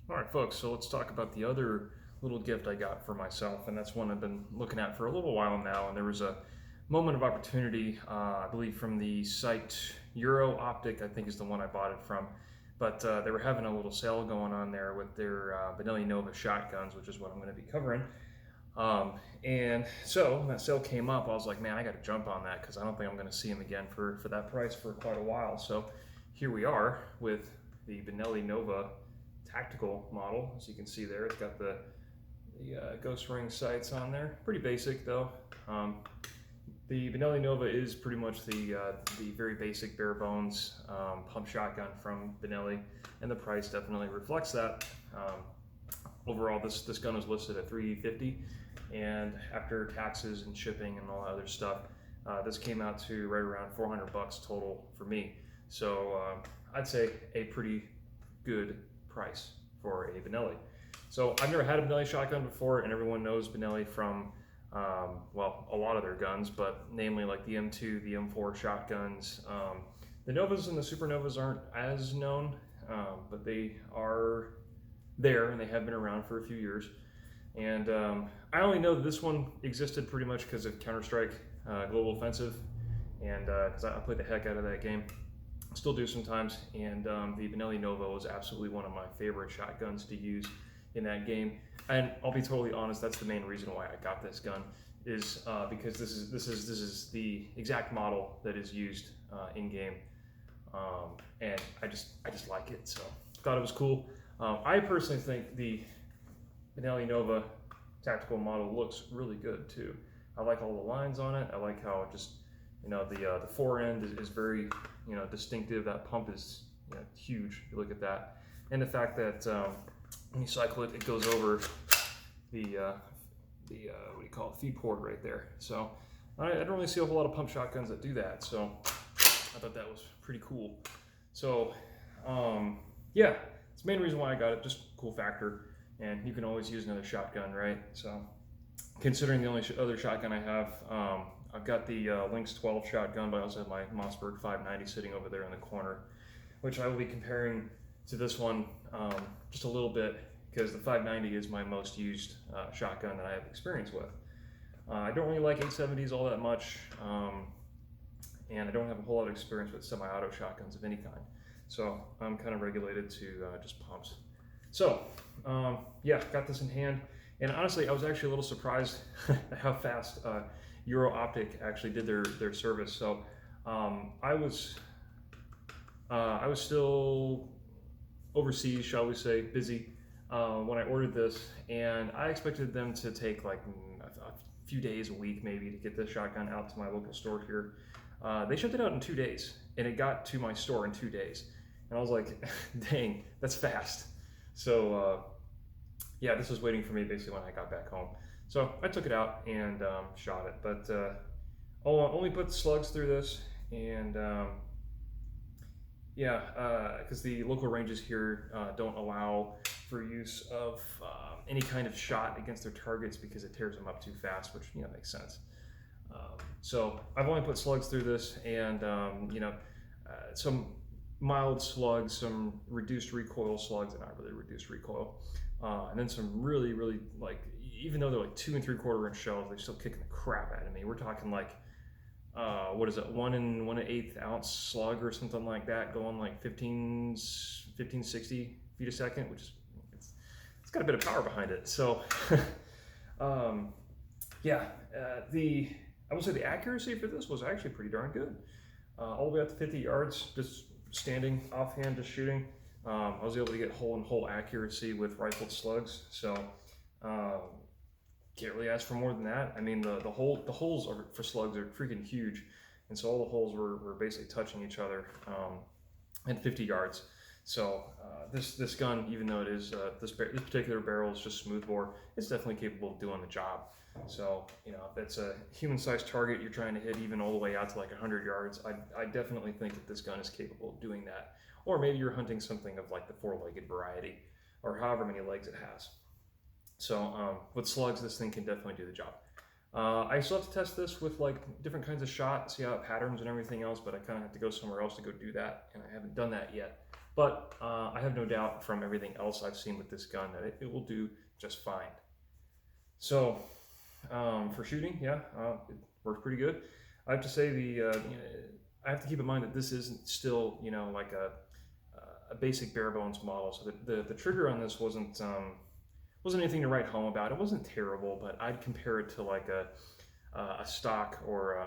All right, folks, so let's talk about the other little gift I got for myself, and that's one I've been looking at for a little while now. And there was a moment of opportunity, I believe, from the site Euro Optic, I think is the one I bought it from. But they were having a little sale going on there with their Benelli Nova shotguns, which is what I'm going to be covering. And so when that sale came up, I was like, man, I got to jump on that because I don't think I'm going to see them again for that price for quite a while. So here we are with the Benelli Nova tactical model. As you can see there, it's got the ghost ring sights on there. Pretty basic though. The Benelli Nova is pretty much the very basic bare bones pump shotgun from Benelli, and the price definitely reflects that. Overall, this gun is listed at $350, and after taxes and shipping and all that other stuff, this came out to right around 400 bucks total for me. So I'd say a pretty good price for a Benelli. So I've never had a Benelli shotgun before, and everyone knows Benelli from well, a lot of their guns, but namely like the M2, the M4 shotguns. The Novas and the Supernovas aren't as known, but they are there and they have been around for a few years. And I only know that this one existed pretty much because of Counter-Strike Global Offensive, and because I played the heck out of that game. Still do sometimes, and the Benelli Nova was absolutely one of my favorite shotguns to use in that game. And I'll be totally honest, that's the main reason why I got this gun, is because this is the exact model that is used in game, and I just like it. So thought it was cool. I personally think the Benelli Nova tactical model looks really good too. I like all the lines on it. I like how it just, the fore end is very, distinctive. That pump is huge. If you look at that, and the fact that when you cycle it, it goes over the what do you call it, feed port right there. So I don't really see a whole lot of pump shotguns that do that. So I thought that was pretty cool. So yeah, it's the main reason why I got it. Just cool factor, and you can always use another shotgun, right? So considering the only other shotgun I have, I've got the Lynx 12 shotgun, but I also have my Mossberg 590 sitting over there in the corner, which I will be comparing to this one just a little bit, because the 590 is my most used shotgun that I have experience with. I don't really like 870s all that much, and I don't have a whole lot of experience with semi-auto shotguns of any kind. So I'm kind of regulated to just pumps. So yeah, got this in hand, and honestly, I was actually a little surprised at how fast Euro Optic actually did their service. So I was still overseas, shall we say, busy when I ordered this, and I expected them to take like a few days, a week maybe, to get this shotgun out to my local store here. They shipped it out in 2 days, and it got to my store in 2 days, and I was like, dang, that's fast. So yeah, this was waiting for me basically when I got back home. So I took it out and shot it, but only put slugs through this, and yeah, because the local ranges here don't allow for use of any kind of shot against their targets because it tears them up too fast, which makes sense. So I've only put slugs through this, and some mild slugs, some reduced recoil slugs, and not really reduced recoil, and then some really, really, like, even though they're like 2 3/4 inch shells, they're still kicking the crap out of me. We're talking like what is it, 1 1/8 ounce slug or something like that, going like 1560 feet a second, which is it's got a bit of power behind it. So yeah, I would say the accuracy for this was actually pretty darn good. All the way up to 50 yards, just standing offhand, just shooting. I was able to get hole-in-hole accuracy with rifled slugs. So can't really ask for more than that. I mean, the holes for slugs are freaking huge, and so all the holes were basically touching each other at 50 yards. So this gun, even though it is this particular barrel is just smoothbore, it's definitely capable of doing the job. So if it's a human-sized target you're trying to hit even all the way out to like 100 yards, I definitely think that this gun is capable of doing that. Or maybe you're hunting something of like the 4-legged variety, or however many legs it has. So with slugs, this thing can definitely do the job. I still have to test this with like different kinds of shot, see how it patterns and everything else, but I kind of have to go somewhere else to go do that, and I haven't done that yet. But I have no doubt from everything else I've seen with this gun that it will do just fine. So for shooting, yeah, it works pretty good. I have to say I have to keep in mind that this isn't still, like a basic bare bones model. So the trigger on this wasn't anything to write home about. It wasn't terrible, but I'd compare it to like a stock or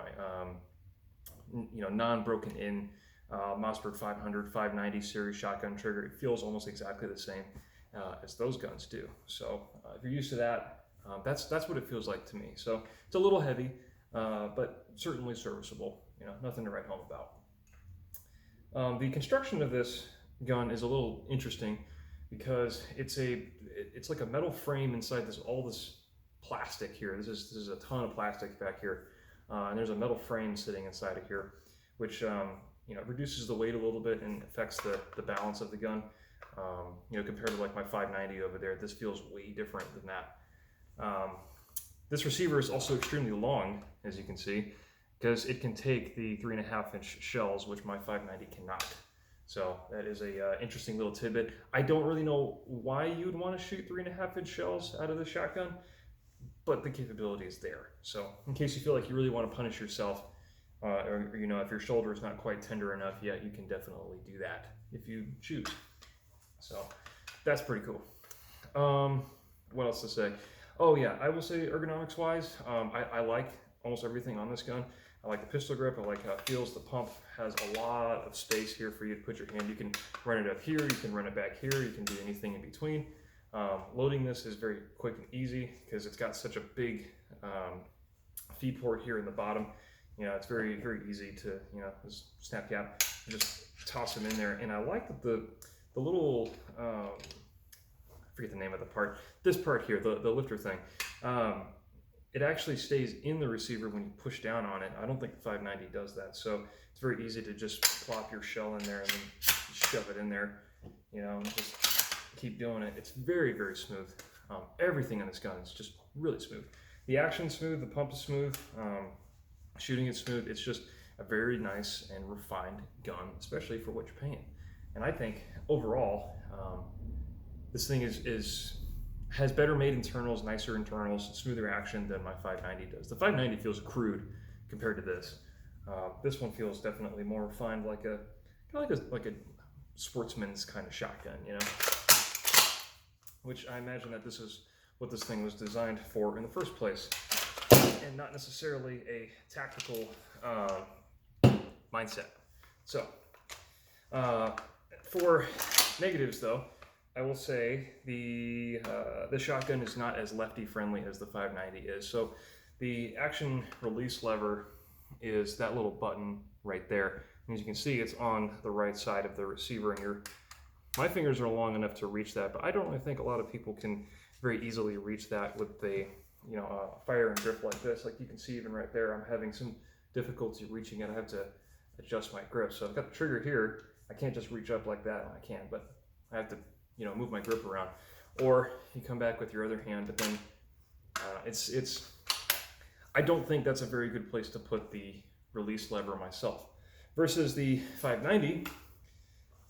non-broken in Mossberg 500, 590 series shotgun trigger. It feels almost exactly the same as those guns do. So if you're used to that, that's what it feels like to me. So it's a little heavy, but certainly serviceable. Nothing to write home about. The construction of this gun is a little interesting because it's like a metal frame inside all this plastic here. This is a ton of plastic back here, and there's a metal frame sitting inside of here, which reduces the weight a little bit and affects the balance of the gun. Compared to like my 590 over there, this feels way different than that. This receiver is also extremely long, as you can see, because it can take the 3.5-inch shells, which my 590 cannot. So that is a interesting little tidbit. I don't really know why you'd want to shoot 3.5-inch shells out of the shotgun, but the capability is there. So in case you feel like you really want to punish yourself, or if your shoulder is not quite tender enough yet, you can definitely do that if you choose. So that's pretty cool. What else to say? Oh yeah, I will say ergonomics wise, I like almost everything on this gun. I like the pistol grip, I like how it feels. The pump has a lot of space here for you to put your hand. You can run it up here, you can run it back here, you can do anything in between. Loading this is very quick and easy because it's got such a big feed port here in the bottom. It's very, very easy to, just snap cap, just toss them in there. And I like that the little, I forget the name of the part, this part here, the lifter thing, it actually stays in the receiver when you push down on it. I don't think the 590 does that. So it's very easy to just plop your shell in there and then shove it in there, and just keep doing it. It's very, very smooth. Everything on this gun is just really smooth. The action's smooth, the pump is smooth, shooting is smooth. It's just a very nice and refined gun, especially for what you're paying. And I think overall, this thing has better made internals, nicer internals, smoother action than my 590 does. The 590 feels crude compared to this. This one feels definitely more refined, like a sportsman's kind of shotgun, Which I imagine that this is what this thing was designed for in the first place, and not necessarily a tactical mindset. So, for negatives though, I will say the shotgun is not as lefty friendly as the 590 is. So the action release lever is that little button right there. And as you can see, it's on the right side of the receiver, and my fingers are long enough to reach that, but I don't really think a lot of people can very easily reach that with a firearm grip like this. Like you can see even right there, I'm having some difficulty reaching it. I have to adjust my grip. So I've got the trigger here. I can't just reach up like that. I can, but I have to move my grip around. Or you come back with your other hand, but then I don't think that's a very good place to put the release lever myself. Versus the 590,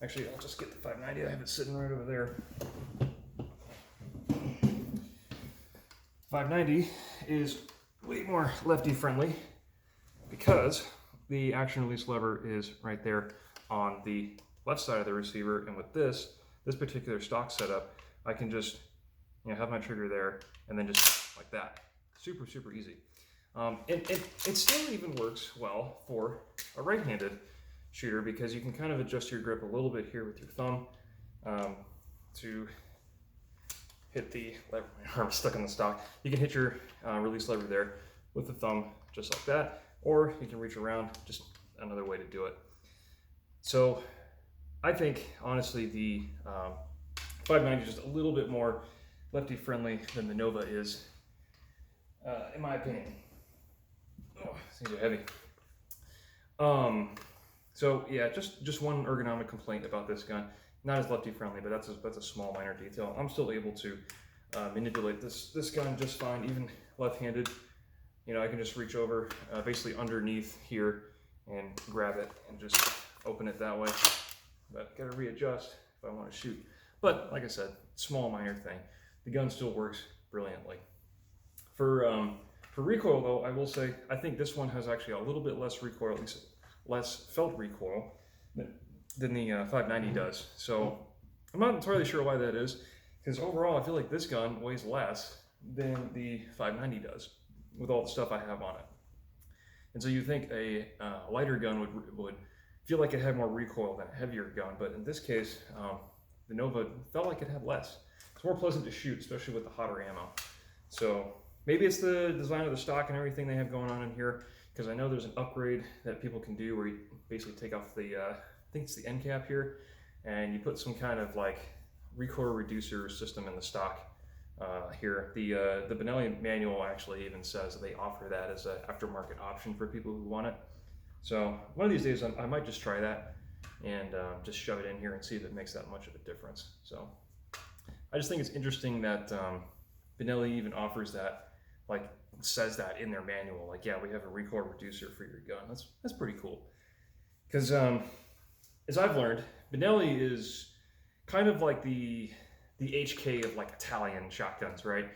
actually I'll just get the 590, I have it sitting right over there. 590 is way more lefty friendly because the action release lever is right there on the left side of the receiver, and with this particular stock setup, I can just have my trigger there and then just like that. Super, super easy. And it still even works well for a right-handed shooter because you can kind of adjust your grip a little bit here with your thumb to hit the lever. My arm's stuck in the stock. You can hit your release lever there with the thumb just like that, or you can reach around, just another way to do it. So I think, honestly, the 590 is just a little bit more lefty-friendly than the Nova is, in my opinion. Oh, these are heavy. So yeah, just one ergonomic complaint about this gun. Not as lefty-friendly, but that's a small minor detail. I'm still able to manipulate this gun just fine, even left-handed. I can just reach over, basically underneath here, and grab it and just open it that way. but gotta readjust if I want to shoot. But like I said, small minor thing. The gun still works brilliantly. For recoil though, I will say I think this one has actually a little bit less recoil, at least less felt recoil than the 590 does. So I'm not entirely sure why that is, because overall I feel like this gun weighs less than the 590 does with all the stuff I have on it. And so you think a lighter gun would feel like it had more recoil than a heavier gun, but in this case, the Nova felt like it had less. It's more pleasant to shoot, especially with the hotter ammo. So maybe it's the design of the stock and everything they have going on in here, because I know there's an upgrade that people can do where you basically take off the, I think it's the end cap here, and you put some kind of like recoil reducer system in the stock here. The Benelli manual actually even says that they offer that as an aftermarket option for people who want it. So one of these days I might just try that and just shove it in here and see if it makes that much of a difference. So I just think it's interesting that Benelli even offers that, like says that in their manual, like, yeah, we have a recoil reducer for your gun. That's pretty cool. Because as I've learned, Benelli is kind of like the HK of like Italian shotguns, right?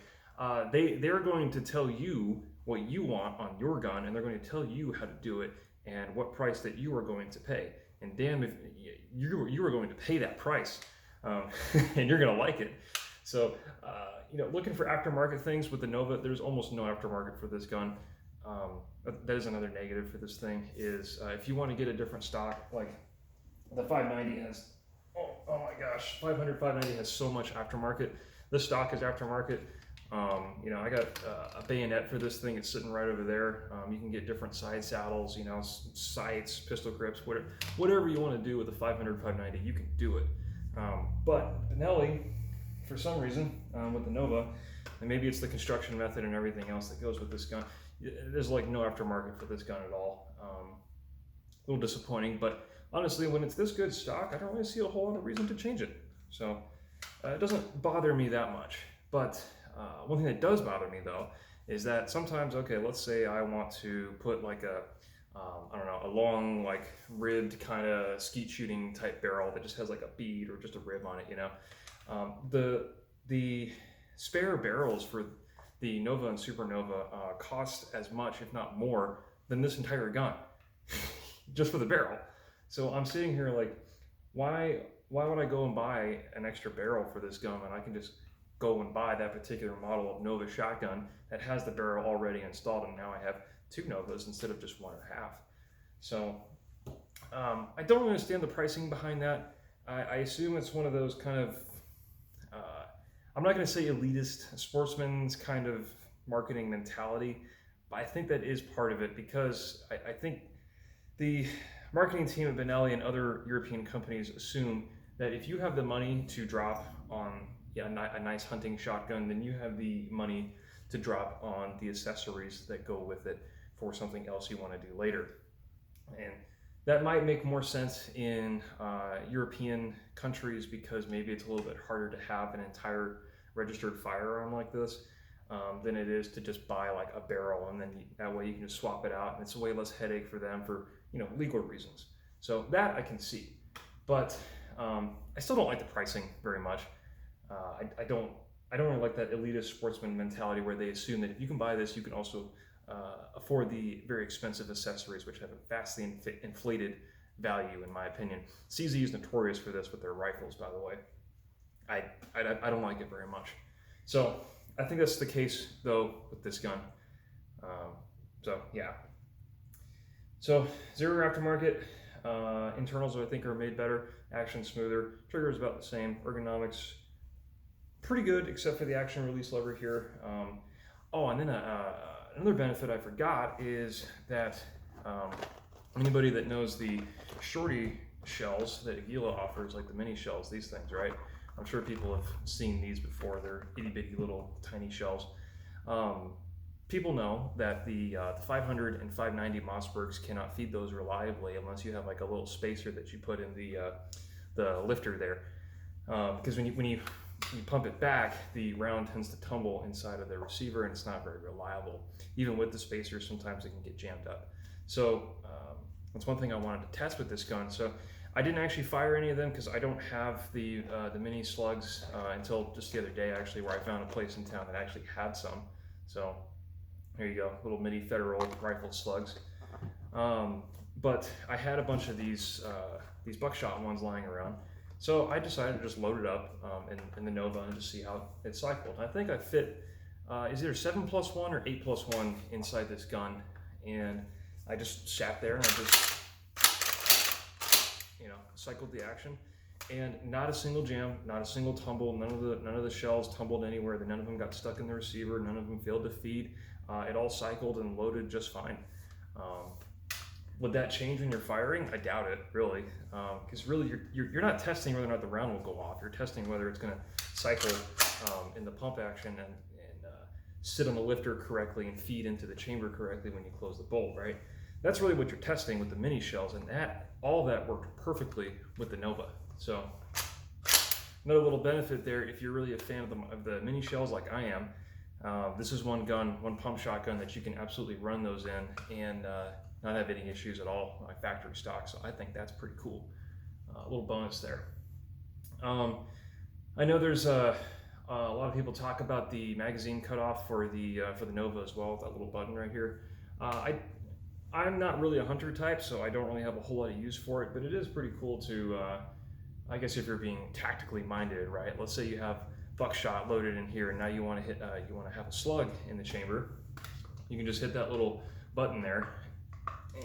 They're going to tell you what you want on your gun, and they're going to tell you how to do it and what price that you are going to pay. And damn if you are going to pay that price, and you're going to like it. So, looking for aftermarket things with the Nova, there's almost no aftermarket for this gun. That is another negative for this thing, is if you want to get a different stock, like the 590 has, oh my gosh, 590 has so much aftermarket. This stock is aftermarket. I got a bayonet for this thing. It's sitting right over there. You can get different side saddles, sights, pistol grips, whatever you want to do with the 590, you can do it. But Benelli, for some reason, with the Nova, and maybe it's the construction method and everything else that goes with this gun, there's like no aftermarket for this gun at all. A little disappointing, but honestly, when it's this good stock, I don't really see a whole lot of reason to change it. So it doesn't bother me that much. But one thing that does bother me though is that sometimes, okay, let's say I want to put like a long, like ribbed kind of skeet shooting type barrel that just has like a bead or just a rib on it, The spare barrels for the Nova and Supernova cost as much, if not more, than this entire gun, just for the barrel. So I'm sitting here like, why would I go and buy an extra barrel for this gun when I can just go and buy that particular model of Nova shotgun that has the barrel already installed, and now I have two Novas instead of just 1.5. So I don't understand the pricing behind that. I assume it's one of those kind of, I'm not going to say elitist sportsman's kind of marketing mentality, but I think that is part of it, because I think the marketing team at Benelli and other European companies assume that if you have the money to drop on a nice hunting shotgun, then you have the money to drop on the accessories that go with it for something else you want to do later. And that might make more sense in European countries, because maybe it's a little bit harder to have an entire registered firearm like this than it is to just buy like a barrel, and then that way you can just swap it out, and it's way less headache for them for legal reasons. So that I can see, but I still don't like the pricing very much. I don't really like that elitist sportsman mentality where they assume that if you can buy this, you can also afford the very expensive accessories, which have a vastly inflated value, in my opinion. CZ is notorious for this with their rifles, by the way. I don't like it very much. So I think that's the case though with this gun. So yeah. So zero aftermarket. Internals I think are made better. Action smoother. Trigger is about the same. Ergonomics pretty good, except for the action release lever here. And then another benefit I forgot is that anybody that knows the shorty shells that Aguila offers, like the mini shells, these things, right? I'm sure people have seen these before. They're itty bitty little tiny shells. People know that the 500 and 590 Mossbergs cannot feed those reliably unless you have like a little spacer that you put in the lifter there, because when you pump it back, the round tends to tumble inside of the receiver, and it's not very reliable. Even with the spacers, sometimes it can get jammed up. So that's one thing I wanted to test with this gun. So I didn't actually fire any of them because I don't have the mini slugs until just the other day, actually, where I found a place in town that actually had some. So here you go, little mini federal rifle slugs. But I had a bunch of these buckshot ones lying around, so I decided to just load it up in the Nova and just see how it cycled. I think I fit is either 7+1 or 8+1 inside this gun, and I just sat there and I just cycled the action, and not a single jam, not a single tumble. None of the shells tumbled anywhere. None of them got stuck in the receiver. None of them failed to feed. It all cycled and loaded just fine. Would that change when you're firing? I doubt it, really, because really you're not testing whether or not the round will go off. You're testing whether it's going to cycle in the pump action and sit on the lifter correctly and feed into the chamber correctly when you close the bolt, right? That's really what you're testing with the mini shells, and all that worked perfectly with the Nova. So another little benefit there, if you're really a fan of the mini shells like I am, this is one pump shotgun that you can absolutely run those in and not have any issues at all, like factory stock. So I think that's pretty cool. A little bonus there. I know there's a lot of people talk about the magazine cutoff for the Nova as well, with that little button right here. I'm not really a hunter type, so I don't really have a whole lot of use for it, but it is pretty cool to, I guess if you're being tactically minded, right? Let's say you have buckshot loaded in here, and now you want to have a slug in the chamber. You can just hit that little button there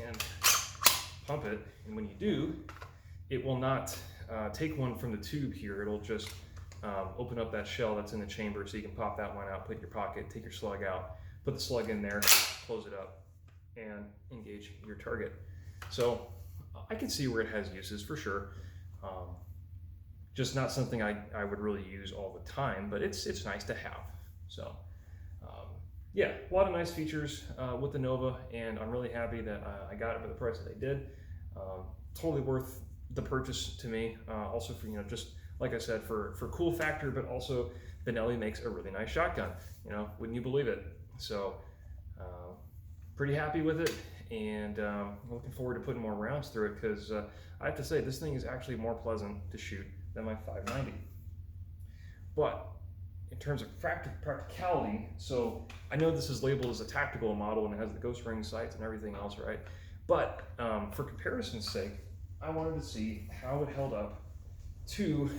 and pump it, and when you do, it will not take one from the tube here. It'll just open up that shell that's in the chamber, so you can pop that one out, put it in your pocket, take your slug out, put the slug in there, close it up, and engage your target. So I can see where it has uses for sure. Just not something I would really use all the time, but it's nice to have. So yeah, a lot of nice features with the Nova, and I'm really happy that I got it for the price that I did. Totally worth the purchase to me. Also for, just like I said, for cool factor, but also Benelli makes a really nice shotgun. Wouldn't you believe it? So pretty happy with it, and looking forward to putting more rounds through it, because I have to say this thing is actually more pleasant to shoot than my 590. But in terms of practicality, so I know this is labeled as a tactical model and it has the ghost ring sights and everything else, right? But for comparison's sake, I wanted to see how it held up to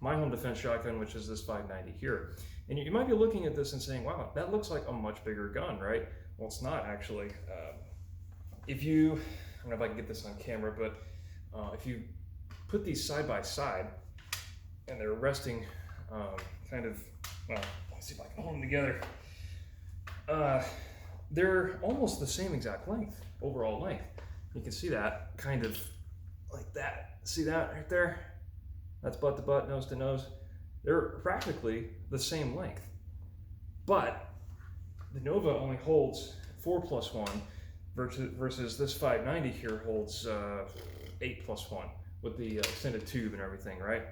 my home defense shotgun, which is this 590 here. And you might be looking at this and saying, wow, that looks like a much bigger gun, right? Well, it's not actually. I don't know if I can get this on camera, but if you put these side by side and they're resting let's see if I can hold them together. They're almost the same exact length, overall length. You can see that kind of like that. See that right there? That's butt to butt, nose to nose. They're practically the same length, but the Nova only holds 4+1 versus this 590 here holds 8+1 with the extended tube and everything, right?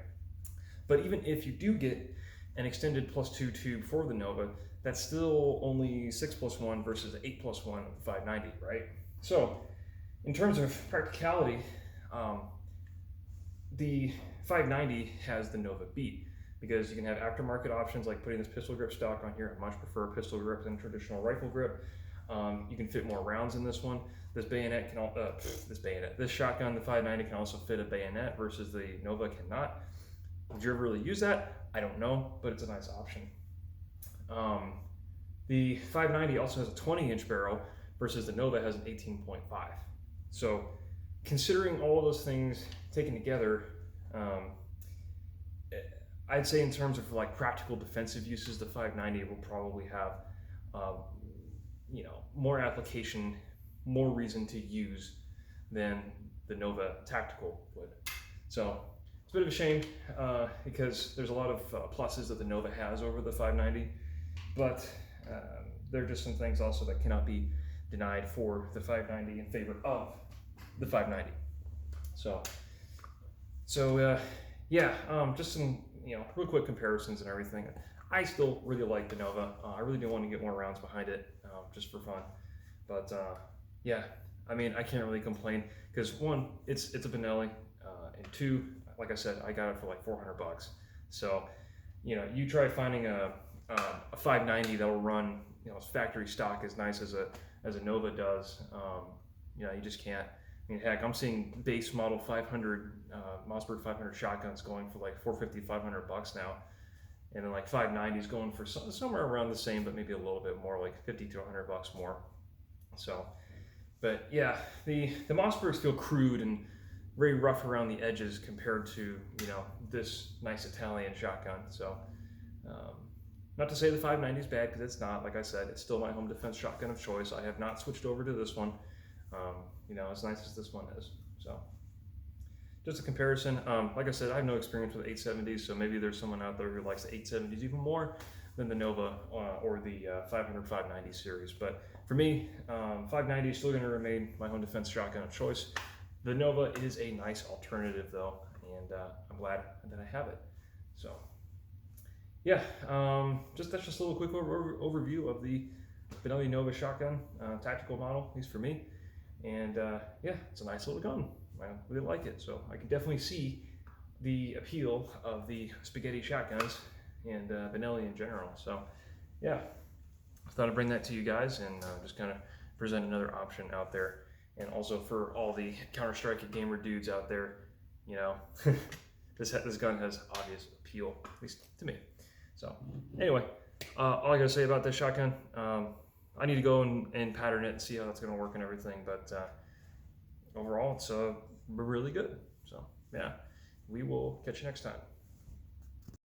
But even if you do get an extended +2 tube for the Nova, that's still only 6+1 versus 8+1 of the 590, right? So in terms of practicality, the 590 has the Nova beat, because you can have aftermarket options like putting this pistol grip stock on here. I much prefer a pistol grip than traditional rifle grip. You can fit more rounds in this one. This bayonet can this shotgun, the 590, can also fit a bayonet versus the Nova cannot. Would you ever really use that? I don't know, but it's a nice option. The 590 also has a 20-inch barrel versus the Nova has an 18.5. So considering all of those things taken together, I'd say in terms of like practical defensive uses, the 590 will probably have more application, more reason to use than the Nova Tactical would. So it's a bit of a shame because there's a lot of pluses that the Nova has over the 590, but there are just some things also that cannot be denied for the 590 in favor of the 590. So just some real quick comparisons and everything. I still really like the Nova. I really do want to get more rounds behind it just for fun. But I mean, I can't really complain because one, it's a Benelli, and two, like I said, I got it for like $400. So, you try finding a 590 that'll run, factory stock as nice as a Nova does. You just can't. I mean, heck, I'm seeing base model 500 Mossberg 500 shotguns going for like $450, $500 now, and then like 590s going for somewhere around the same, but maybe a little bit more, like 50 to $100 more. So, but yeah, the Mossbergs feel crude and very rough around the edges compared to this nice Italian shotgun. So, not to say the 590 is bad, because it's not. Like I said, it's still my home defense shotgun of choice. I have not switched over to this one. As nice as this one is. So, just a comparison. Like I said, I have no experience with 870s, so maybe there's someone out there who likes the 870s even more than the Nova or the 500 590 series. But for me, 590 is still going to remain my home defense shotgun of choice. The Nova is a nice alternative, though, and I'm glad that I have it. So, yeah, that's just a little quick overview of the Benelli Nova shotgun tactical model, at least for me. And yeah, it's a nice little gun. I really like it. So I can definitely see the appeal of the spaghetti shotguns and Benelli in general. So yeah, I thought I'd bring that to you guys and just kind of present another option out there. And also for all the Counter-Strike gamer dudes out there, this gun has obvious appeal, at least to me. So anyway, all I gotta say about this shotgun, I need to go and pattern it and see how that's gonna work and everything. But overall, it's really good. So yeah, we will catch you next time.